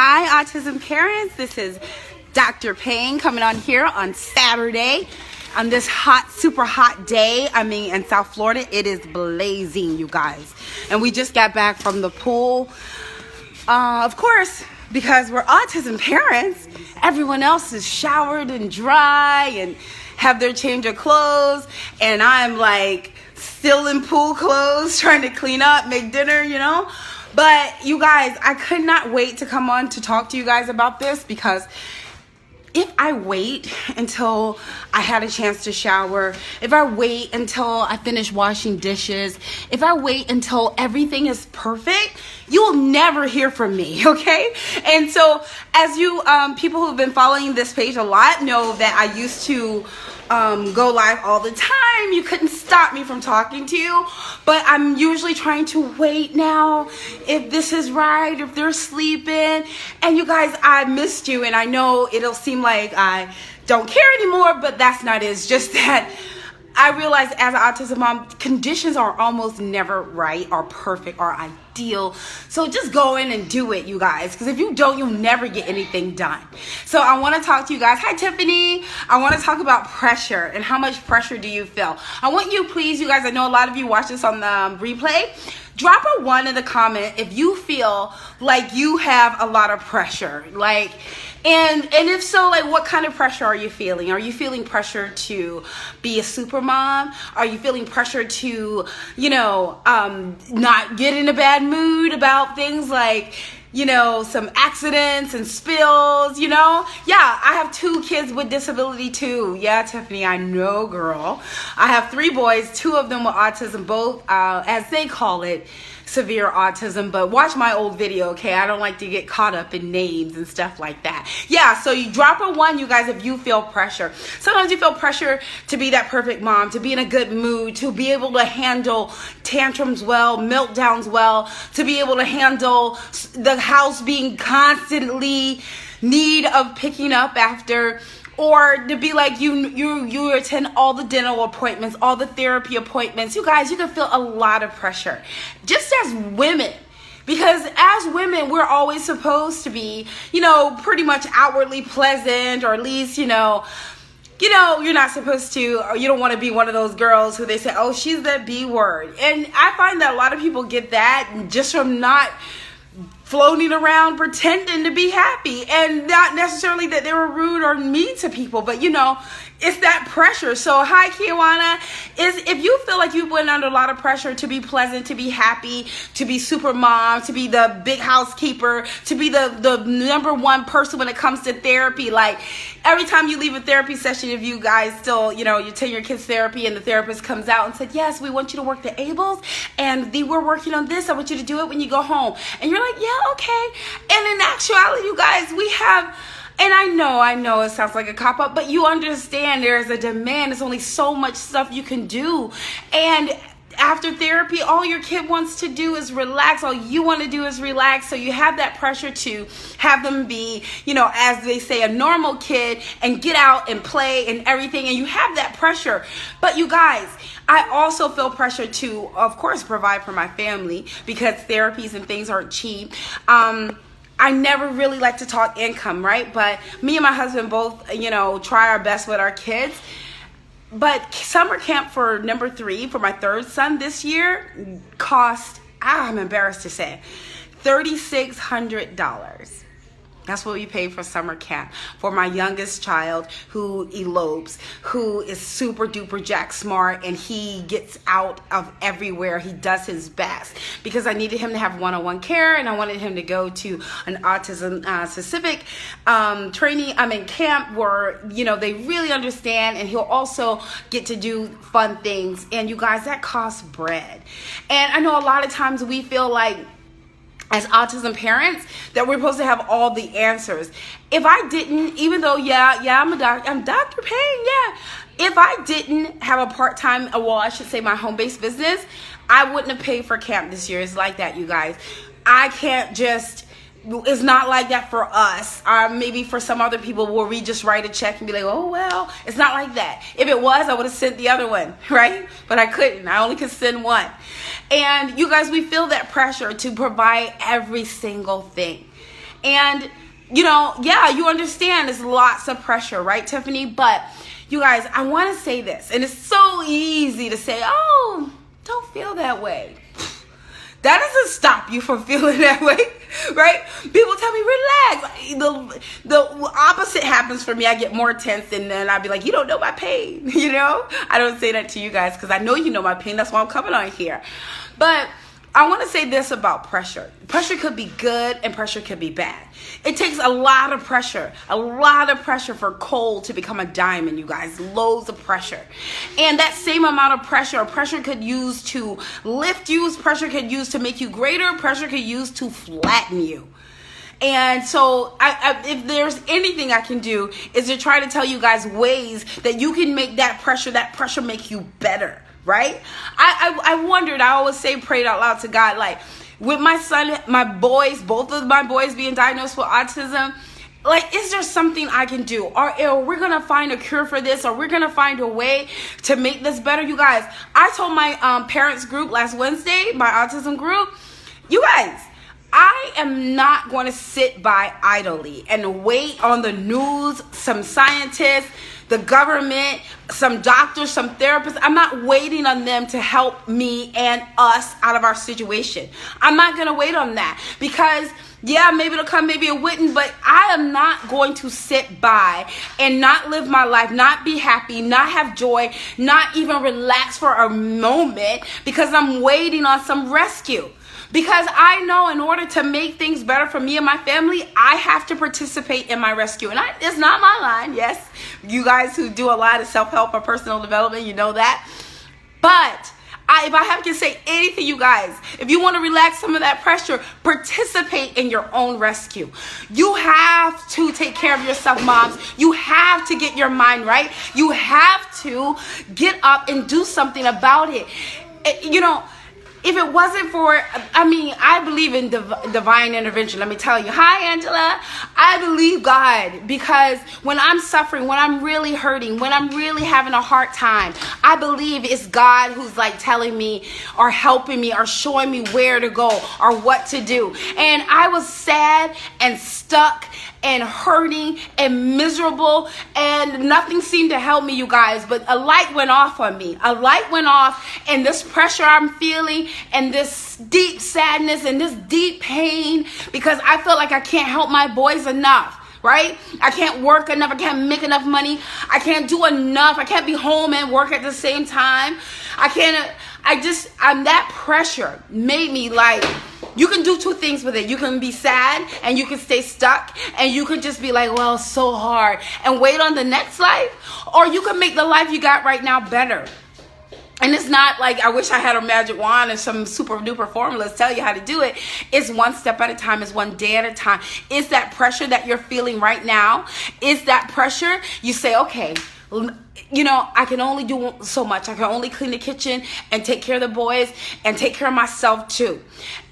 Hi, Autism Parents. This is Dr. Payne coming on here on Saturday on this hot, super hot day. In South Florida, it is blazing, you guys. And we just got back from the pool. Of course, because we're autism parents, everyone else is showered and dry and have their change of clothes. And I'm like still in pool clothes, trying to clean up, make dinner, But you guys, I could not wait to come on to talk to you guys about this, because if I wait until I had a chance to shower, if I wait until I finish washing dishes, if I wait until everything is perfect, you'll never hear from me, okay? And so as you people who've been following this page a lot know that I used to go live all the time. You couldn't stop me from talking to you, but I'm usually trying to wait now if this is right, if they're sleeping. And you guys, I missed you, and I know it'll seem like I don't care anymore, but that's not it. It's just that I realize as an autism mom, conditions are almost never right or perfect or ideal. So just go in and do it, you guys, because if you don't, you'll never get anything done. So I want to talk to you guys. Hi, Tiffany. I want to talk about pressure and how much pressure do you feel. I want you, please, you guys, I know a lot of you watch this on the replay. Drop a 1 in the comment if you feel like you have a lot of pressure. And if so, what kind of pressure are you feeling? Are you feeling pressure to be a super mom? Are you feeling pressure to, not get in a bad mood about things like, some accidents and spills, Yeah, I have 2 kids with disability too. Yeah, Tiffany, I know, girl. I have 3 boys, 2 of them with autism, both, as they call it, severe autism. But watch my old video, okay? I don't like to get caught up in names and stuff like that. Yeah, so you drop a 1, you guys, if you feel pressure. Sometimes you feel pressure to be that perfect mom, to be in a good mood, to be able to handle tantrums well, meltdowns well, to be able to handle the house being constantly need of picking up after, or to be like you attend all the dental appointments, all the therapy appointments. You guys, you can feel a lot of pressure just as women. Because as women, we're always supposed to be, pretty much outwardly pleasant, or at least, you're not supposed to, or you don't want to be one of those girls who they say, oh, she's the B word. And I find that a lot of people get that just from not floating around pretending to be happy, and not necessarily that they were rude or mean to people, but it's that pressure. So hi, Kiwana. If you feel like you've been under a lot of pressure to be pleasant, to be happy, to be super mom, to be the big housekeeper, to be the number 1 person when it comes to therapy, like every time you leave a therapy session, if you guys still, you tell your kids therapy and the therapist comes out and said, yes, we want you to work the ables and we're working on this. I want you to do it when you go home. And you're like, yeah, okay. And in actuality, you guys, we have, and I know it sounds like a cop-up, but you understand there's a demand. There's only so much stuff you can do. And after therapy, all your kid wants to do is relax. All you want to do is relax. So you have that pressure to have them be, as they say, a normal kid and get out and play and everything. And you have that pressure. But you guys, I also feel pressure to, of course, provide for my family, because therapies and things aren't cheap. I never really like to talk income, right? But me and my husband both, try our best with our kids. But summer camp for number 3, for my 3rd son this year, cost, I'm embarrassed to say, $3,600. That's what we paid for summer camp for my youngest child, who elopes, who is super duper jack smart, and he gets out of everywhere. He does his best, because I needed him to have one-on-one care, and I wanted him to go to an autism specific camp where, they really understand, and he'll also get to do fun things. And you guys, that costs bread. And I know a lot of times we feel like, as autism parents, that we're supposed to have all the answers. If I didn't, even though, I'm Dr. Payne, yeah. If I didn't have a part-time, I should say my home-based business, I wouldn't have paid for camp this year. It's like that, you guys. I can't just, it's not like that for us. Maybe for some other people where we just write a check and be like, oh, well, it's not like that. If it was, I would have sent the other one, right? But I couldn't. I only could send one. And you guys, we feel that pressure to provide every single thing. And, you know, yeah, you understand it's lots of pressure, right, Tiffany? But you guys, I want to say this, and it's so easy to say, oh, don't feel that way. That doesn't stop you from feeling that way, right? People tell me, relax. The opposite happens for me. I get more tense, and then I'd be like, you don't know my pain, you know? I don't say that to you guys because I know you know my pain. That's why I'm coming on here. But I want to say this about pressure. Pressure could be good and pressure could be bad. It takes a lot of pressure for coal to become a diamond, you guys. Loads of pressure. And that same amount of pressure could use to lift you, pressure could use to make you greater, pressure could use to flatten you. And so if there's anything I can do is to try to tell you guys ways that you can make that pressure make you better. Right? I wondered, I always say, prayed out loud to God, like, with my son, both of my boys being diagnosed with autism, like, is there something I can do? Or we're going to find a cure for this, or we're going to find a way to make this better? You guys, I told my parents group last Wednesday, my autism group, you guys, I am not going to sit by idly and wait on the news, some scientists, the government, some doctors, some therapists. I'm not waiting on them to help me and us out of our situation. I'm not going to wait on that because, yeah, maybe it'll come, maybe it wouldn't, but I am not going to sit by and not live my life, not be happy, not have joy, not even relax for a moment because I'm waiting on some rescue. Because I know in order to make things better for me and my family, I have to participate in my rescue. And it's not my line, yes. You guys who do a lot of self-help or personal development, you know that. But if I have to say anything, you guys, if you want to relax some of that pressure, participate in your own rescue. You have to take care of yourself, moms. You have to get your mind right. You have to get up and do something about it. You know, if it wasn't for, I believe in divine intervention. Let me tell you. Hi, Angela. I believe God because when I'm suffering, when I'm really hurting, when I'm really having a hard time, I believe it's God who's like telling me or helping me or showing me where to go or what to do. And I was sad and stuck and hurting and miserable and nothing seemed to help me, you guys, but a light went off on me. A light went off, and this pressure I'm feeling and this deep sadness and this deep pain because I feel like I can't help my boys enough. Right? I can't work enough. I can't make enough money. I can't do enough. I can't be home and work at the same time. That pressure made me like, you can do two things with it. You can be sad and you can stay stuck and you can just be like, well, it's so hard and wait on the next life, or you can make the life you got right now better. And it's not like I wish I had a magic wand and some super duper formulas tell you how to do it. It's one step at a time. It's one day at a time. It's that pressure that you're feeling right now. It's that pressure. You say, okay, you know, I can only do so much. I can only clean the kitchen and take care of the boys and take care of myself too.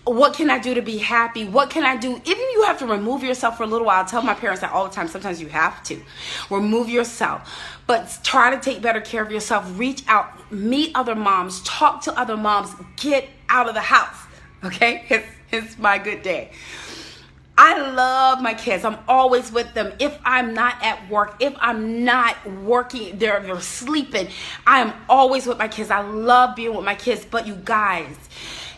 What can I do to be happy? What can I do? Even if you have to remove yourself for a little while. I tell my parents that all the time. Sometimes you have to remove yourself, but try to take better care of yourself. Reach out, meet other moms, talk to other moms, get out of the house. Okay, it's my good day. I love my kids. I'm always with them. If I'm not at work, if I'm not working, they're sleeping, I am always with my kids. I love being with my kids. But you guys,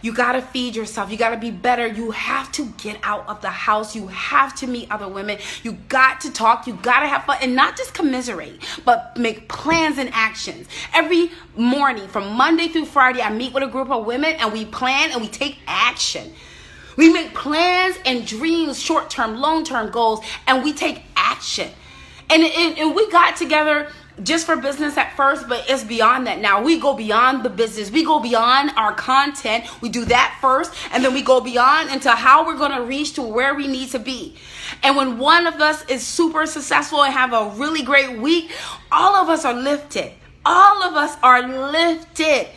you got to feed yourself. You got to be better. You have to get out of the house. You have to meet other women. You got to talk. You got to have fun and not just commiserate, but make plans and actions. Every morning from Monday through Friday, I meet with a group of women and we plan and we take action. We make plans and dreams, short-term, long-term goals, and we take action. And we got together just for business at first, but it's beyond that now. We go beyond the business. We go beyond our content. We do that first, and then we go beyond into how we're going to reach to where we need to be. And when one of us is super successful and have a really great week, all of us are lifted. All of us are lifted.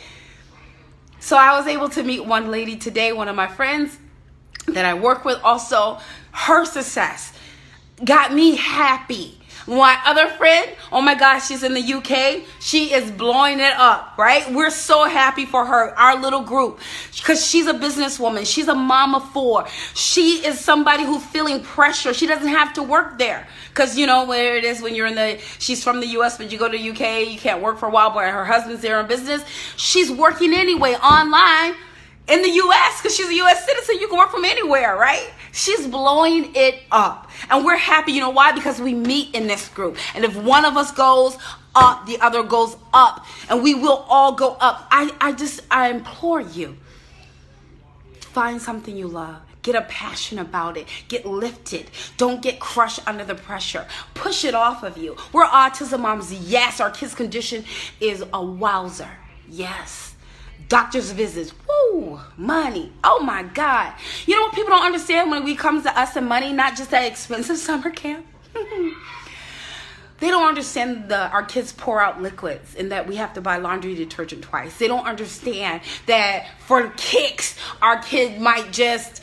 So I was able to meet one lady today, one of my friends that I work with also. Her success got me happy. My other friend, oh my gosh, she's in the UK. She is blowing it up, right? We're so happy for her, our little group, because she's a businesswoman. She's a mom of 4. She is somebody who's feeling pressure. She doesn't have to work there, because you know where it is when you're she's from the US, but you go to the UK, you can't work for a while, but her husband's there in business. She's working anyway online in the US because she's a US citizen. You can work from anywhere, right? She's blowing it up. And we're happy. You know why? Because we meet in this group. And if one of us goes up, the other goes up. And we will all go up. I implore you, find something you love. Get a passion about it. Get lifted. Don't get crushed under the pressure. Push it off of you. We're autism moms. Yes, our kids' condition is a wowzer. Yes. Doctor's visits. Woo, money. Oh my God. You know what people don't understand when it comes to us and money? Not just that expensive summer camp. They don't understand our kids pour out liquids and that we have to buy laundry detergent twice. They don't understand that for kicks, our kid might just,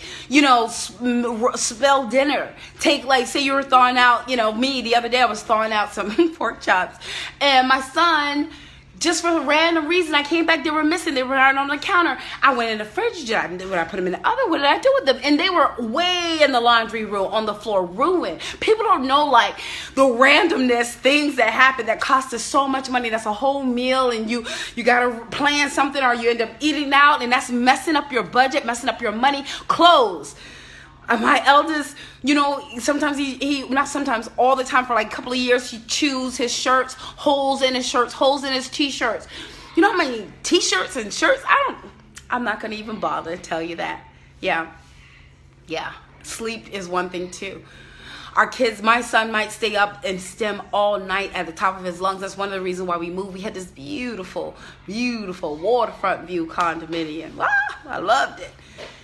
spill dinner. Take, like, say you were thawing out, me the other day, I was thawing out some pork chops. And my son, just for a random reason, I came back, they were missing. They were out on the counter. I went in the fridge. Did I put them in the oven? What did I do with them? And they were way in the laundry room, on the floor, ruined. People don't know, like, the randomness, things that happen that cost us so much money. That's a whole meal, and you got to plan something, or you end up eating out, and that's messing up your budget, messing up your money. Clothes. My eldest, sometimes he not sometimes, all the time, for like a couple of years, he chews his shirts, holes in his shirts, holes in his t-shirts. You know how many t-shirts and shirts? I'm not going to even bother to tell you that. Yeah. Sleep is one thing too. Our kids, my son might stay up and stim all night at the top of his lungs. That's one of the reasons why we moved. We had this beautiful, beautiful waterfront view condominium. I loved it.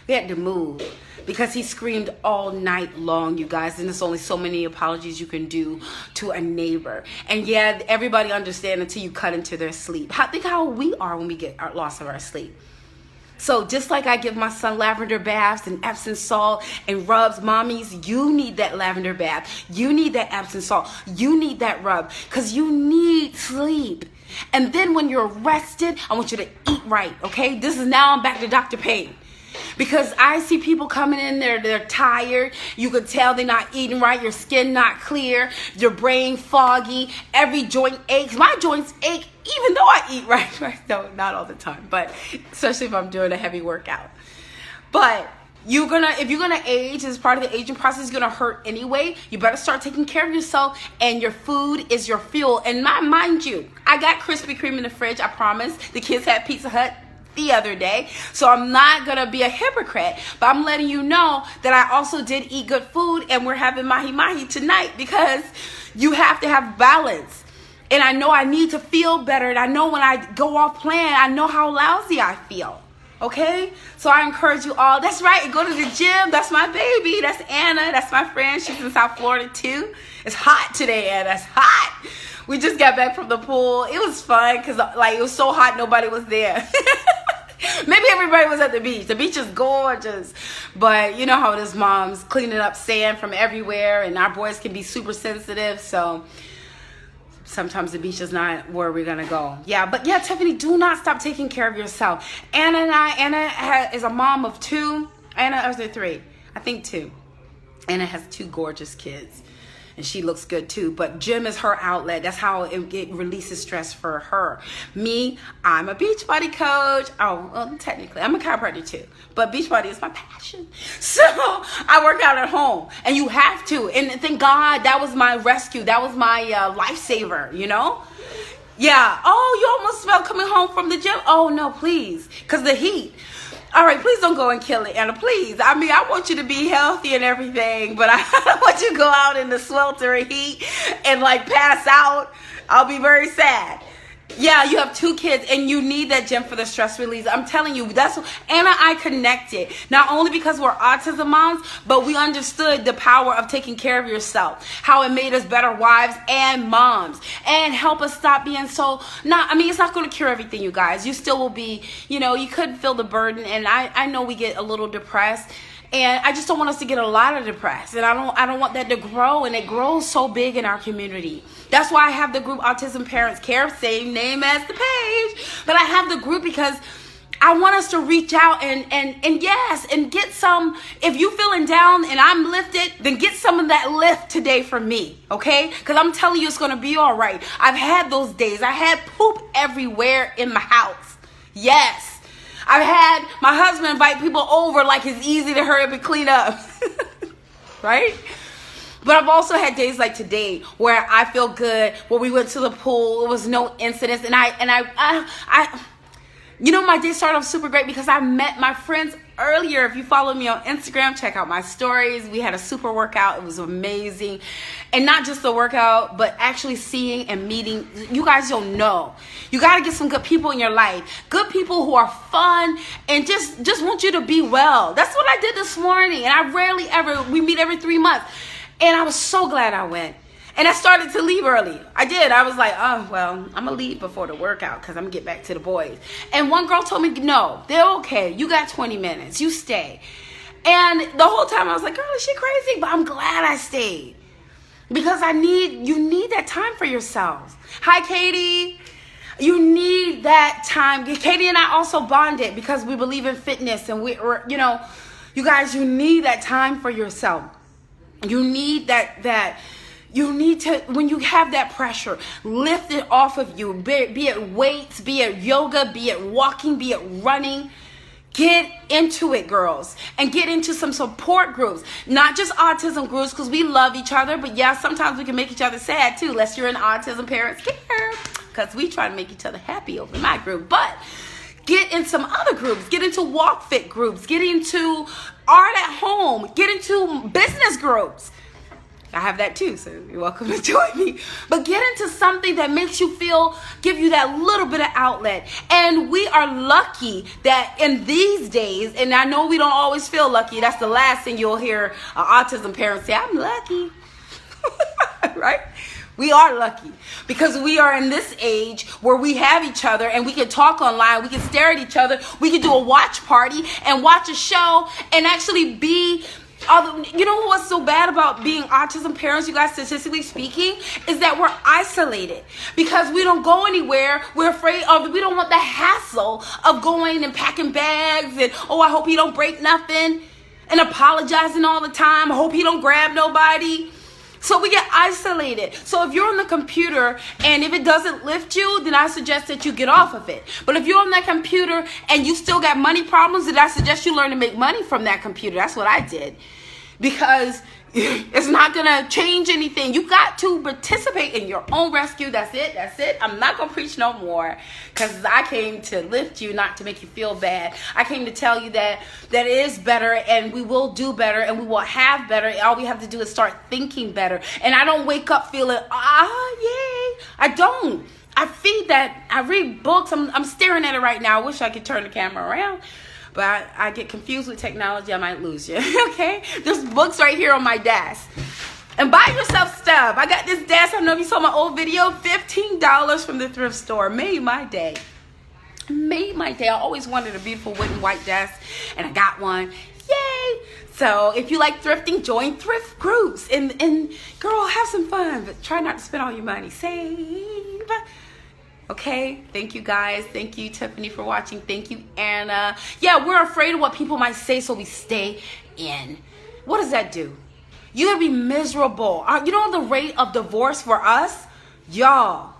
We had to move because he screamed all night long, you guys. And there's only so many apologies you can do to a neighbor. And yeah, everybody understands until you cut into their sleep. Think how we are when we get lost of our sleep. So just like I give my son lavender baths and Epsom salt and rubs, mommies, you need that lavender bath. You need that Epsom salt. You need that rub because you need sleep. And then when you're rested, I want you to eat right, okay? I'm back to Dr. Payne. Because I see people coming in there, they're tired. You can tell they're not eating right. Your skin not clear. Your brain foggy. Every joint aches. My joints ache even though I eat right. No, not all the time, but especially if I'm doing a heavy workout. But if you're gonna age, as part of the aging process, it's gonna hurt anyway. You better start taking care of yourself, and your food is your fuel. And mind you, I got Krispy Kreme in the fridge, I promise. The kids had Pizza Hut the other day, so I'm not gonna be a hypocrite, but I'm letting you know that I also did eat good food, and we're having mahi tonight because you have to have balance. And I know I need to feel better, and I know when I go off plan, I know how lousy I feel. Okay, so I encourage you all. That's right, go to the gym. That's my baby. That's Anna. That's my friend. She's in South Florida too. It's hot today, Anna. It's hot. We just got back from the pool. It was fun because it was so hot nobody was there. Maybe everybody was at the beach. The beach is gorgeous, but you know how it is, moms cleaning up sand from everywhere, and our boys can be super sensitive, so sometimes the beach is not where we're gonna go. But Tiffany, do not stop taking care of yourself. Anna is a mom of 2. Anna, is there 3? I think 2. Anna has 2 gorgeous kids, and she looks good too. But gym is her outlet. That's how it releases stress for her. Me, I'm a Beachbody coach. Oh, well, technically, I'm a chiropractor too. But Beachbody is my passion. So I work out at home, and you have to. And thank God that was my rescue. That was my lifesaver, Yeah. Oh, you almost smell coming home from the gym. Oh, no, please. Because the heat. All right, please don't go and kill it, Anna, please. I mean, I want you to be healthy and everything, but I don't want you to go out in the sweltering heat and pass out. I'll be very sad. Yeah, you have 2 kids and you need that gym for the stress release. I'm telling you, that's what Anna and I connected. Not only because we're autism moms, but we understood the power of taking care of yourself, how it made us better wives and moms, and help us stop being it's not going to cure everything, you guys. You still will be, you could feel the burden, and I know we get a little depressed. And I just don't want us to get a lot of depressed. And I don't want that to grow. And it grows so big in our community. That's why I have the group Autism Parents Care, same name as the page. But I have the group because I want us to reach out and yes, and get some. If you feeling down and I'm lifted, then get some of that lift today from me, okay? Because I'm telling you, it's going to be all right. I've had those days. I had poop everywhere in my house. Yes. I've had my husband invite people over like it's easy to hurry up and clean up. Right? But I've also had days like today where I feel good, where we went to the pool, it was no incidents, and I you know, my day started off super great because I met my friends earlier. If you follow me on Instagram, check out my stories. We had a super workout. It was amazing. And not just the workout, but actually seeing and meeting. You guys don't know. You got to get some good people in your life. Good people who are fun and just want you to be well. That's what I did this morning. And I rarely ever, we meet every 3 months. And I was so glad I went. And I started to leave early. I did. I was like, oh, well, I'm going to leave before the workout because I'm going to get back to the boys. And one girl told me, no, they're okay. You got 20 minutes. You stay. And the whole time I was like, girl, is she crazy? But I'm glad I stayed. Because you need that time for yourselves. Hi, Katie. You need that time. Katie and I also bonded because we believe in fitness. And we're, you know, you guys, you need that time for yourself. You need that. You need to, when you have that pressure, lift it off of you. Be it weights, be it yoga, be it walking, be it running. Get into it, girls, and get into some support groups. Not just autism groups, because we love each other. But yeah, sometimes we can make each other sad too, unless you're in Autism Parents Care, because we try to make each other happy over my group. But get in some other groups. Get into walk fit groups. Get into art at home. Get into business groups. I have that too, so you're welcome to join me. But get into something that makes you give you that little bit of outlet. And we are lucky that in these days, and I know we don't always feel lucky. That's the last thing you'll hear autism parents say, I'm lucky. Right? We are lucky because we are in this age where we have each other and we can talk online. We can stare at each other. We can do a watch party and watch a show and actually be. You know what's so bad about being autism parents, you guys, statistically speaking, is that we're isolated because we don't go anywhere. We're afraid of, we don't want the hassle of going and packing bags and, oh, I hope he don't break nothing, and apologizing all the time. I hope he don't grab nobody. So we get isolated. So if you're on the computer and if it doesn't lift you, then I suggest that you get off of it. But if you're on that computer and you still got money problems, then I suggest you learn to make money from that computer. That's what I did. Because it's not going to change anything. You got to participate in your own rescue. That's it. I'm not going to preach no more because I came to lift you, not to make you feel bad. I came to tell you that it is better and we will do better and we will have better. All we have to do is start thinking better. And I don't wake up feeling, yay. I don't. I feed that. I read books. I'm staring at it right now. I wish I could turn the camera around. But I get confused with technology. I might lose you. Okay? There's books right here on my desk. And buy yourself stuff. I got this desk. I don't know if you saw my old video. $15 from the thrift store. Made my day. I always wanted a beautiful wooden white desk. And I got one. Yay! So if you like thrifting, join thrift groups. And girl, have some fun. But try not to spend all your money. Save. Okay, thank you guys. Thank you, Tiffany, for watching. Thank you, Anna. Yeah, we're afraid of what people might say, so we stay in. What does that do? You're gonna be miserable. You know the rate of divorce for us? Y'all,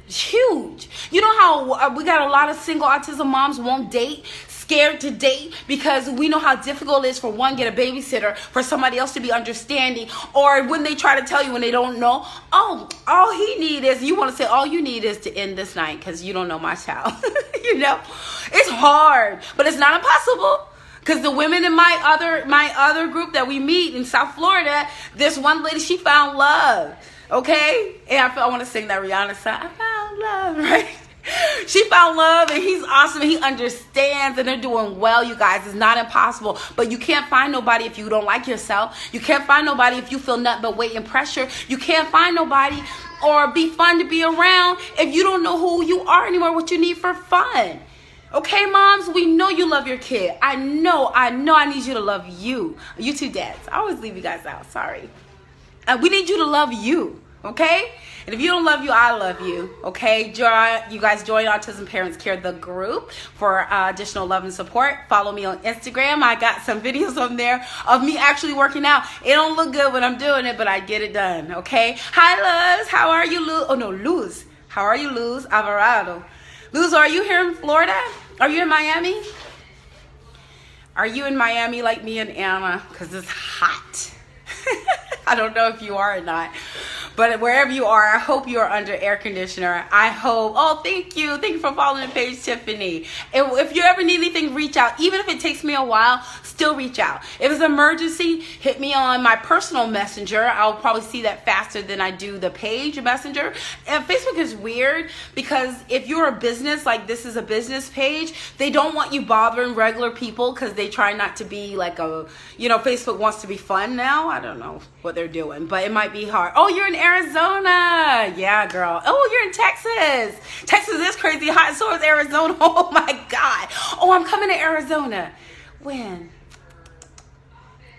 huge. You know how we got a lot of single autism moms won't date, scared to date because we know how difficult it is for one, get a babysitter, for somebody else to be understanding, or when they try to tell you when they don't know, oh, all he need is, you want to say, all you need is to end this night because you don't know my child. You know, it's hard, but it's not impossible. Because the women in my other group that we meet in South Florida, this one lady, she found love. Okay, and I want to sing that Rihanna song. I found love, right? She found love and he's awesome and he understands and they're doing well, you guys. It's not impossible. But you can't find nobody if you don't like yourself. You can't find nobody if you feel nothing but weight and pressure. You can't find nobody or be fun to be around if you don't know who you are anymore, what you need for fun. Okay, moms, we know you love your kid. I know I need you to love you. You two dads. I always leave you guys out. Sorry. We need you to love you. Okay? And if you don't love you, I love you. Okay? You guys join Autism Parents Care, the group, for additional love and support. Follow me on Instagram. I got some videos on there of me actually working out. It don't look good when I'm doing it, but I get it done. Okay? Hi, Luz. How are you, Luz? Oh, no, Luz. How are you, Luz Alvarado? Luz, are you here in Florida? Are you in Miami? Are you in Miami like me and Anna? Because it's hot. I don't know if you are or not. But wherever you are, I hope you are under air conditioner. I hope. Oh, thank you. Thank you for following the page, Tiffany. If you ever need anything, reach out. Even if it takes me a while, still reach out. If it's an emergency, hit me on my personal messenger. I'll probably see that faster than I do the page messenger. And Facebook is weird because if you're a business, like this is a business page, they don't want you bothering regular people because they try not to be like Facebook wants to be fun now. I don't know what they're doing, but it might be hard. Oh, you're in Arizona. Yeah, girl. Oh, you're in Texas. Texas is crazy hot. So is Arizona. Oh my God. Oh, I'm coming to Arizona. When?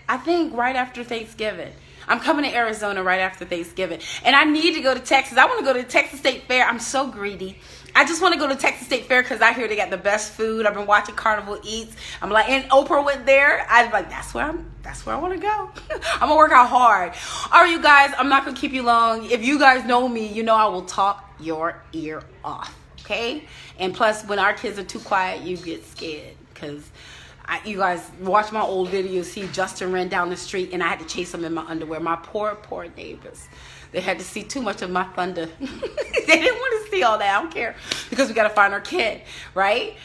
I think right after Thanksgiving. I'm coming to Arizona right after Thanksgiving. And I need to go to Texas. I want to go to Texas State Fair. I'm so greedy. I just want to go to Texas State Fair because I hear they got the best food. I've been watching Carnival Eats. I'm like, and Oprah went there. I'm like, that's where I want to go. I'm going to work out hard. All right, you guys, I'm not going to keep you long. If you guys know me, you know I will talk your ear off, okay? And plus, when our kids are too quiet, you get scared because you guys watch my old videos, see Justin ran down the street and I had to chase him in my underwear. My poor neighbors. They had to see too much of my thunder. They didn't want to see all that. I don't care because we got to find our kid, right?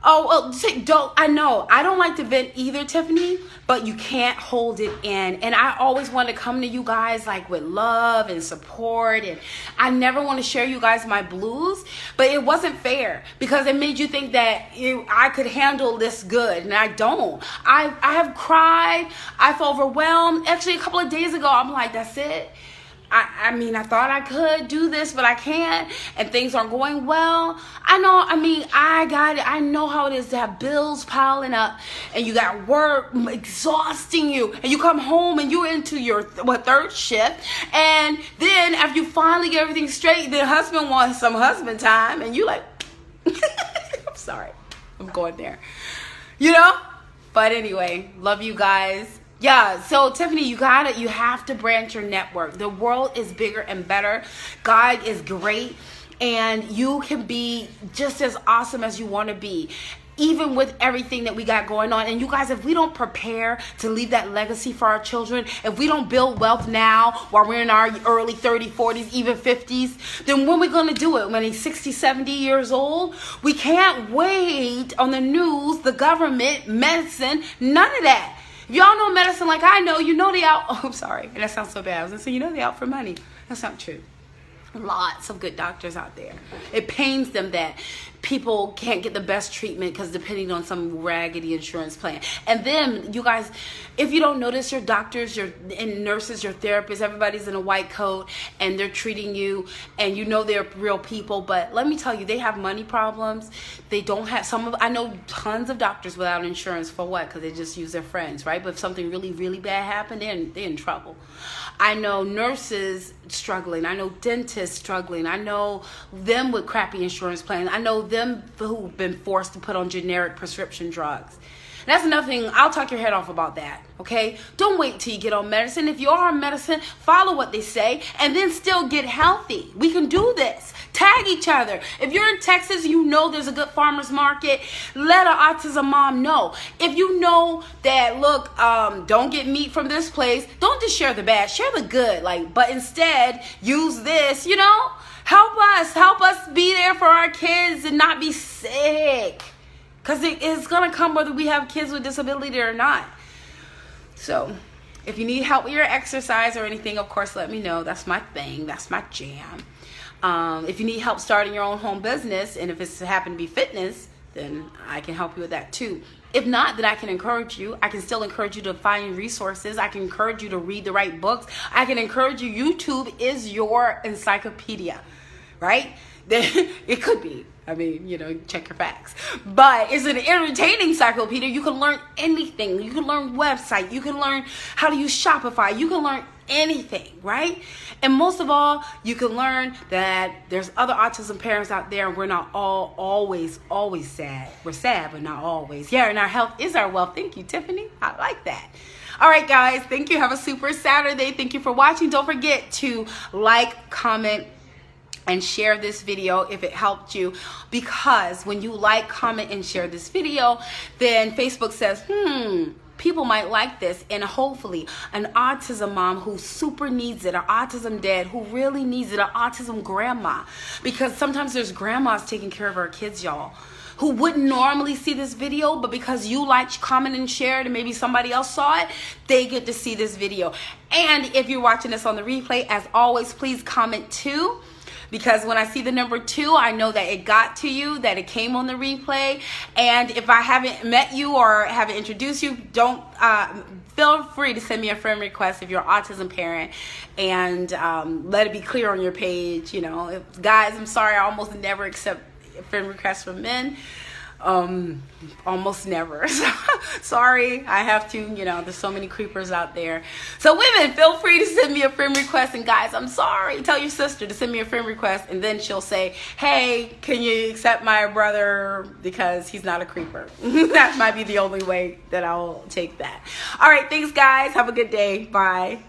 Oh, well, I know. I don't like to vent either, Tiffany, but you can't hold it in. And I always want to come to you guys like with love and support. And I never want to share you guys my blues, but it wasn't fair because it made you think that I could handle this good. And I don't. I have cried. I felt overwhelmed. Actually, a couple of days ago, I'm like, that's it. I mean, I thought I could do this, but I can't, and things aren't going well. I got it. I know how it is to have bills piling up, and you got work exhausting you, and you come home and you're into your third shift, and then after you finally get everything straight, the husband wants some husband time, and you like, I'm sorry, I'm going there, But anyway, love you guys. Yeah, so Tiffany, you have to branch your network. The world is bigger and better. God is great, and you can be just as awesome as you want to be, even with everything that we got going on. And you guys, if we don't prepare to leave that legacy for our children, if we don't build wealth now while we're in our early 30s, 40s, even 50s, then when are we going to do it? When he's 60, 70 years old? We can't wait on the news, the government, medicine, none of that. If y'all know medicine like I know, you know they out. Oh, I'm sorry. That sounds so bad. I was going to say, you know they out for money. That's not true. Lots of good doctors out there. It pains them that people can't get the best treatment because depending on some raggedy insurance plan. And then, you guys, if you don't notice, your doctors, your and nurses, your therapists, everybody's in a white coat and they're treating you and you know they're real people. But let me tell you, they have money problems. They don't have I know tons of doctors without insurance. For what? Because they just use their friends, right? But if something really, really bad happened, they're in trouble. I know nurses struggling. I know dentists struggling. I know them with crappy insurance plans. I know them who've been forced to put on generic prescription drugs. And that's another thing. I'll talk your head off about that, okay? Don't wait till you get on medicine. If you are on medicine, follow what they say and then still get healthy. We can do this. Tag each other. If you're in Texas, you know there's a good farmer's market. Let an autism mom know. If you know that, look, don't get meat from this place, don't just share the bad, share the good. But instead, use this, help us be there for our kids and not be sick. Because it's going to come whether we have kids with disability or not. So, if you need help with your exercise or anything, of course, let me know. That's my thing. That's my jam. If you need help starting your own home business, and if it's happen to be fitness, then I can help you with that too. If not, then I can encourage you. I can still encourage you to find resources. I can encourage you to read the right books. I can encourage you. YouTube is your encyclopedia. right? It could be. I mean, check your facts. But it's an entertaining encyclopedia. You can learn anything. You can learn website. You can learn how to use Shopify. You can learn anything, right? And most of all, you can learn that there's other autism parents out there, and we're not all always sad. We're sad, but not always. Yeah, and our health is our wealth. Thank you, Tiffany. I like that. All right, guys. Thank you. Have a super Saturday. Thank you for watching. Don't forget to like, comment, and share this video if it helped you, because when you like, comment, and share this video, then Facebook says, people might like this, and hopefully an autism mom who super needs it, an autism dad who really needs it, an autism grandma, because sometimes there's grandmas taking care of our kids, y'all, who wouldn't normally see this video, but because you liked, comment, and shared, and maybe somebody else saw it, they get to see this video. And if you're watching this on the replay, as always, please comment too, because when I see the number 2, I know that it got to you, that it came on the replay. And if I haven't met you or haven't introduced you, don't feel free to send me a friend request if you're an autism parent, and let it be clear on your page. Guys, I'm sorry, I almost never accept friend requests from men. Almost never. Sorry, I have to, there's so many creepers out there. So women, feel free to send me a friend request, and guys, I'm sorry, tell your sister to send me a friend request, and then she'll say, hey, can you accept my brother because he's not a creeper? That might be the only way that I'll take that. All right, thanks guys, have a good day. Bye.